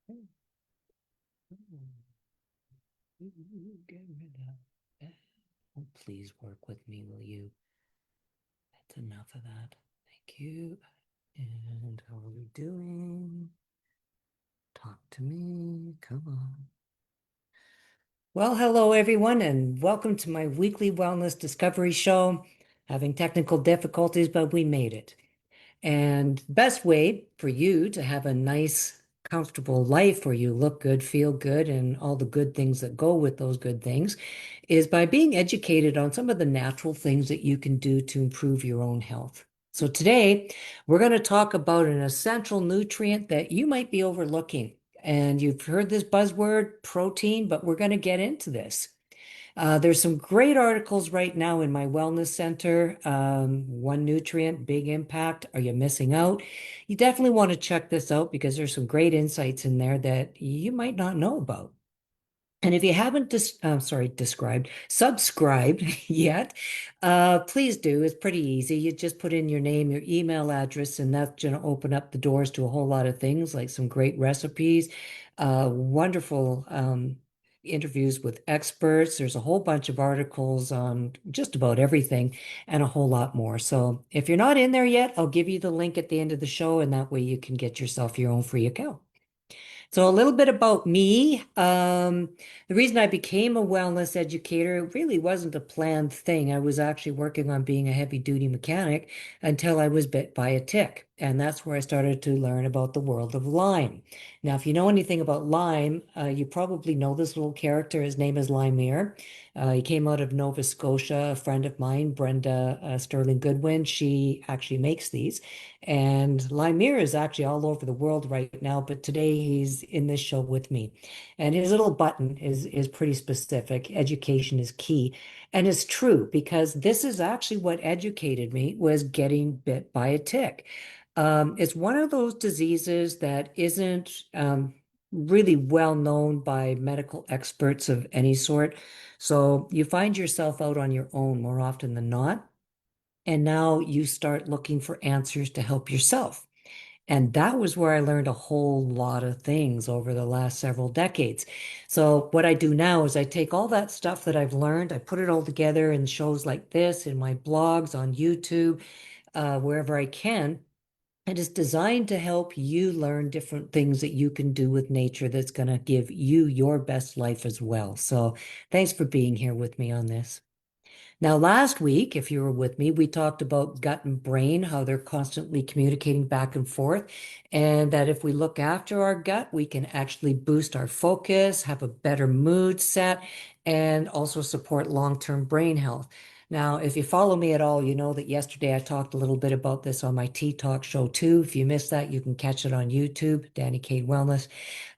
Get rid of that. Oh, please work with me, will you? That's enough of that. Thank you. And how are we doing? Talk to me. Come on. Well, hello everyone, and welcome to my weekly wellness discovery show. Having technical difficulties, but we made it. And the best way for you to have a nice, comfortable life where you look good, feel good, and all the good things that go with those good things is by being educated on some of the natural things that you can do to improve your own health. So today, we're going to talk about an essential nutrient that you might be overlooking. And you've heard this buzzword, protein, but we're going to get into this. There's some great articles right now in my wellness center. One nutrient, big impact. Are you missing out? You definitely want to check this out because there's some great insights in there that you might not know about. And if you haven't subscribed yet, please do. It's pretty easy. You just put in your name, your email address, and that's going to open up the doors to a whole lot of things like some great recipes, wonderful interviews with experts. There's a whole bunch of articles on just about everything and a whole lot more. So if you're not in there yet, I'll give you the link at the end of the show, and that way you can get yourself your own free account. So a little bit about me. The reason I became a wellness educator really wasn't a planned thing. I was actually working on being a heavy duty mechanic until I was bit by a tick. And that's where I started to learn about the world of Lyme. Now, if you know anything about Lyme, you probably know this little character. His name is Lymeer. He came out of Nova Scotia. A friend of mine, Brenda Sterling Goodwin, she actually makes these. And Lymir is actually all over the world right now, but today he's in this show with me. And his little button is pretty specific. Education is key. And it's true because this is actually what educated me was getting bit by a tick. It's one of those diseases that isn't really well known by medical experts of any sort. So you find yourself out on your own more often than not. And now you start looking for answers to help yourself. And that was where I learned a whole lot of things over the last several decades. So, what I do now is I take all that stuff that I've learned, I put it all together in shows like this, in my blogs, on YouTube, wherever I can. And it's designed to help you learn different things that you can do with nature that's going to give you your best life as well. So, thanks for being here with me on this. Now, last week, if you were with me, we talked about gut and brain, how they're constantly communicating back and forth, and that if we look after our gut, we can actually boost our focus, have a better mood set, and also support long-term brain health. Now, if you follow me at all, you know that yesterday I talked a little bit about this on my Tea Talk show too. If you missed that, you can catch it on YouTube, Danny Kate Wellness.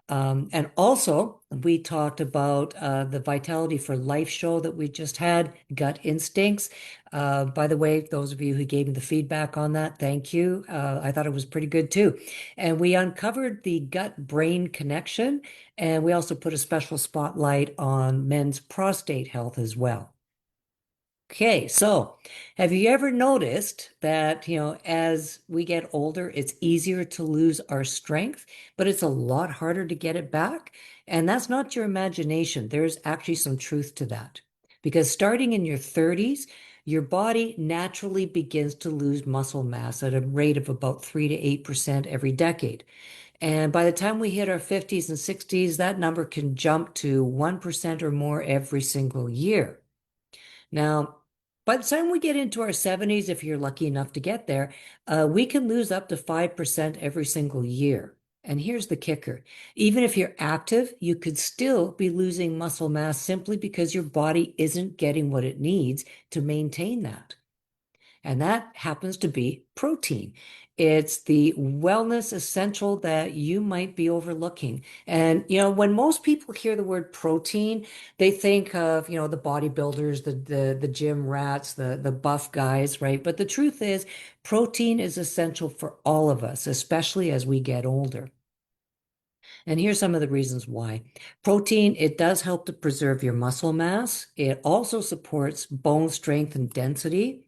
And also, we talked about the Vitality for Life show that we just had, Gut Instincts. By the way, those of you who gave me the feedback on that, thank you. I thought it was pretty good too. And we uncovered the gut-brain connection, and we also put a special spotlight on men's prostate health as well. Okay, so have you ever noticed that, as we get older, it's easier to lose our strength, but it's a lot harder to get it back? And that's not your imagination. There's actually some truth to that. Because starting in your 30s, your body naturally begins to lose muscle mass at a rate of about 3 to 8% every decade. And by the time we hit our 50s and 60s, that number can jump to 1% or more every single year. Now, by the time we get into our 70s, if you're lucky enough to get there, we can lose up to 5% every single year. And here's the kicker. Even if you're active, you could still be losing muscle mass simply because your body isn't getting what it needs to maintain that. And that happens to be protein. It's the wellness essential that you might be overlooking. And, when most people hear the word protein, they think of, the bodybuilders, the gym rats, the buff guys, right? But the truth is, protein is essential for all of us, especially as we get older. And here's some of the reasons why. Protein, it does help to preserve your muscle mass. It also supports bone strength and density.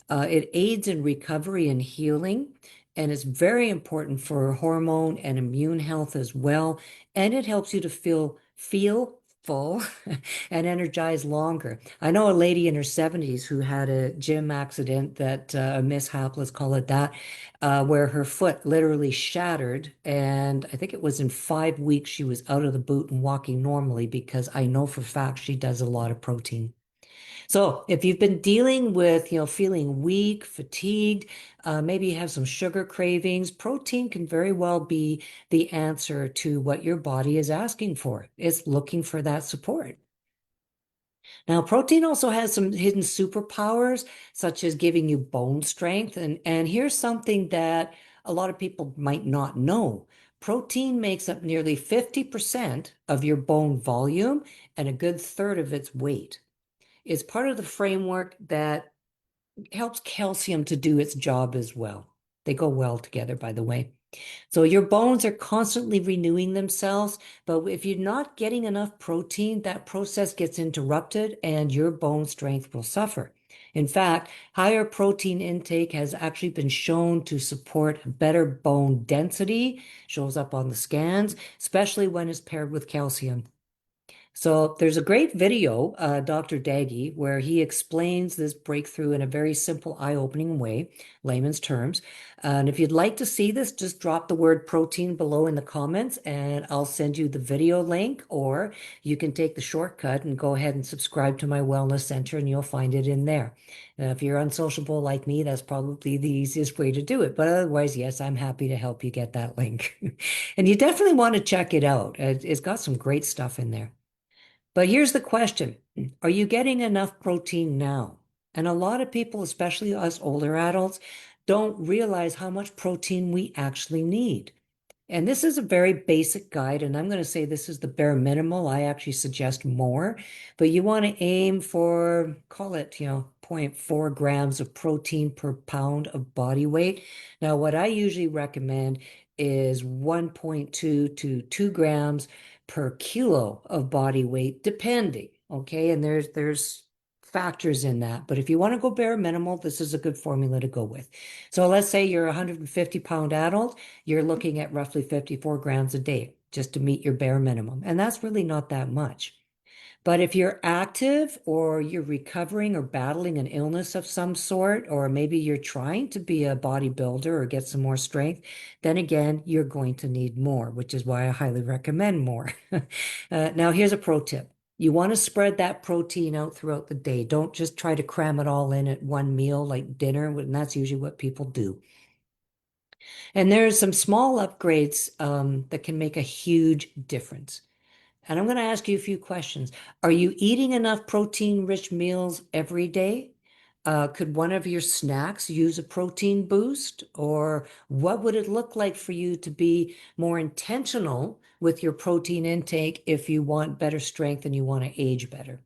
It aids in recovery and healing. and it's very important for hormone and immune health as well. And it helps you to feel full and energized longer. I know a lady in her 70s who had a gym accident that a mishap, let's call it that, where her foot literally shattered. And I think it was in 5 weeks she was out of the boot and walking normally because I know for a fact she does a lot of protein. So if you've been dealing with, feeling weak, fatigued, maybe you have some sugar cravings, protein can very well be the answer to what your body is asking for. It's looking for that support. Now, protein also has some hidden superpowers, such as giving you bone strength. And here's something that a lot of people might not know. Protein makes up nearly 50% of your bone volume and a good third of its weight. It's part of the framework that helps calcium to do its job as well. They go well together, by the way. So your bones are constantly renewing themselves, but if you're not getting enough protein, that process gets interrupted and your bone strength will suffer. In fact, higher protein intake has actually been shown to support better bone density, shows up on the scans, especially when it's paired with calcium. So there's a great video, Dr. Daggy, where he explains this breakthrough in a very simple, eye-opening way, layman's terms. And if you'd like to see this, just drop the word protein below in the comments and I'll send you the video link, or you can take the shortcut and go ahead and subscribe to my wellness center and you'll find it in there. Now, if you're unsociable like me, that's probably the easiest way to do it. But otherwise, yes, I'm happy to help you get that link. And you definitely want to check it out. It's got some great stuff in there. But here's the question. Are you getting enough protein now? And a lot of people, especially us older adults, don't realize how much protein we actually need. And this is a very basic guide, and I'm going to say this is the bare minimal. I actually suggest more, but you want to aim for, call it, zero point 0.4 grams of protein per pound of body weight. Now, what I usually recommend is 1.2 to 2 grams per kilo of body weight, depending. Okay, and there's factors in that, but if you want to go bare minimal, this is a good formula to go with. So let's say you're a 150-pound adult, you're looking at roughly 54 grams a day just to meet your bare minimum. And that's really not that much. But if you're active or you're recovering or battling an illness of some sort, or maybe you're trying to be a bodybuilder or get some more strength, then again, you're going to need more, which is why I highly recommend more. Now, here's a pro tip. You want to spread that protein out throughout the day. Don't just try to cram it all in at one meal like dinner, and that's usually what people do. And there's some small upgrades that can make a huge difference. And I'm going to ask you a few questions. Are you eating enough protein-rich meals every day? Could one of your snacks use a protein boost? Or what would it look like for you to be more intentional with your protein intake if you want better strength and you want to age better?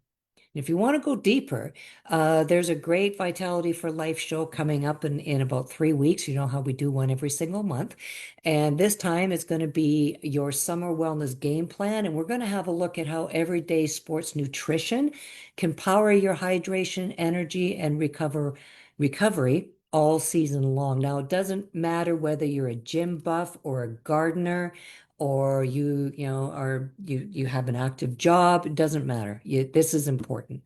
If you want to go deeper, there's a great Vitality for Life show coming up in about 3 weeks. You know how we do one every single month. And this time it's going to be your summer wellness game plan. And we're going to have a look at how everyday sports nutrition can power your hydration, energy, and recovery all season long. Now, it doesn't matter whether you're a gym buff or a gardener or you have an active job, it doesn't matter. This is important.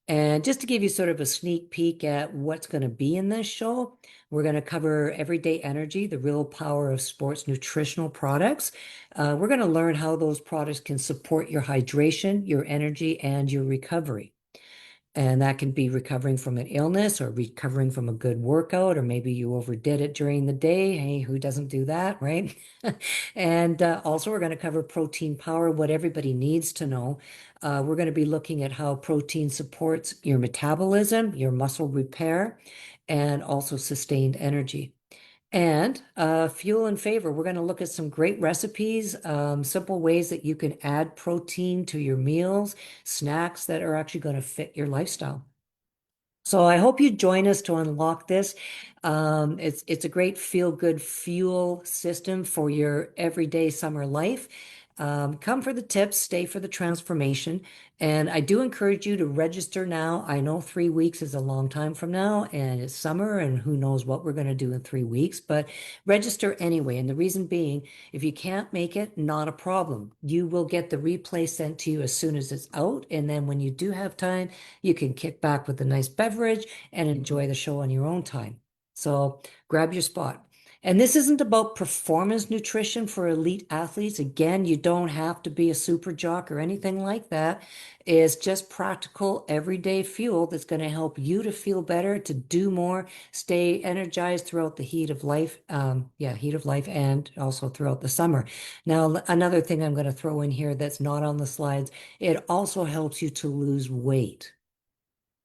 And just to give you sort of a sneak peek at what's going to be in this show, we're going to cover everyday energy, the real power of sports nutritional products. We're going to learn how those products can support your hydration, your energy, and your recovery. And that can be recovering from an illness or recovering from a good workout, or maybe you overdid it during the day. Hey, who doesn't do that, right? And also, we're going to cover protein power, what everybody needs to know. We're going to be looking at how protein supports your metabolism, your muscle repair, and also sustained energy. And fuel and favor, we're going to look at some great recipes, simple ways that you can add protein to your meals, snacks that are actually going to fit your lifestyle. So I hope you join us to unlock this. It's a great feel-good fuel system for your everyday summer life. Come for the tips, stay for the transformation. And I do encourage you to register now. I know 3 weeks is a long time from now, and it's summer, and who knows what we're going to do in 3 weeks, but register anyway. And the reason being, if you can't make it, not a problem. You will get the replay sent to you as soon as it's out. And then when you do have time, you can kick back with a nice beverage and enjoy the show on your own time. So grab your spot. And this isn't about performance nutrition for elite athletes. Again, you don't have to be a super jock or anything like that. It's just practical, everyday fuel that's going to help you to feel better, to do more, stay energized throughout the heat of life. Yeah, heat of life, and also throughout the summer. Now, another thing I'm going to throw in here that's not on the slides, it also helps you to lose weight.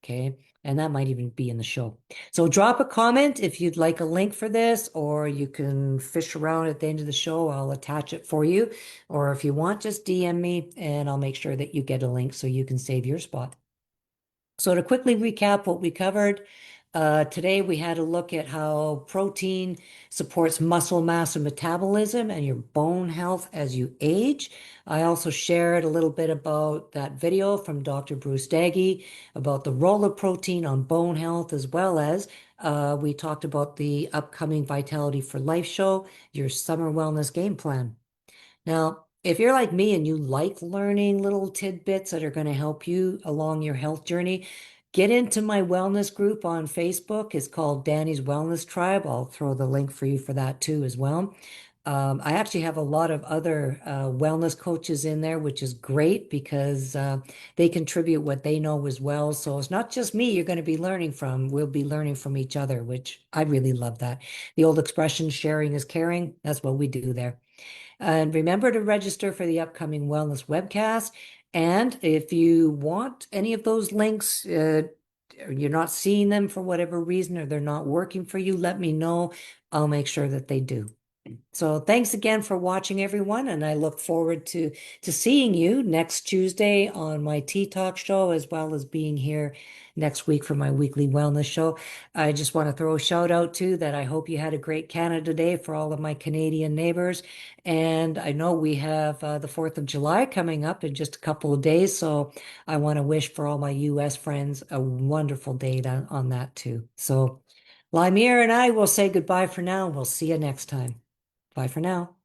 Okay. And that might even be in the show. So drop a comment if you'd like a link for this, or you can fish around at the end of the show. I'll attach it for you. Or if you want, just DM me and I'll make sure that you get a link so you can save your spot. So to quickly recap what we covered, today we had a look at how protein supports muscle mass and metabolism and your bone health as you age. I also shared a little bit about that video from Dr. Bruce Daggy about the role of protein on bone health, as well as we talked about the upcoming Vitality for Life show, your summer wellness game plan. Now, if you're like me and you like learning little tidbits that are going to help you along your health journey, get into my wellness group on Facebook. It's called Danny's Wellness Tribe. I'll throw the link for you for that too as well. I actually have a lot of other wellness coaches in there, which is great because they contribute what they know as well. So it's not just me you're going to be learning from. We'll be learning from each other, which I really love that. The old expression, sharing is caring. That's what we do there. And remember to register for the upcoming wellness webcast. And if you want any of those links, or you're not seeing them for whatever reason, or they're not working for you, let me know. I'll make sure that they do. So thanks again for watching, everyone, and I look forward to seeing you next Tuesday on my Tea Talk show, as well as being here next week for my weekly wellness show. I just want to throw a shout out too that I hope you had a great Canada Day for all of my Canadian neighbors. And I know we have the 4th of July coming up in just a couple of days, so I want to wish for all my US friends a wonderful day on that too. So Limir and I will say goodbye for now. We'll see you next time. Bye for now.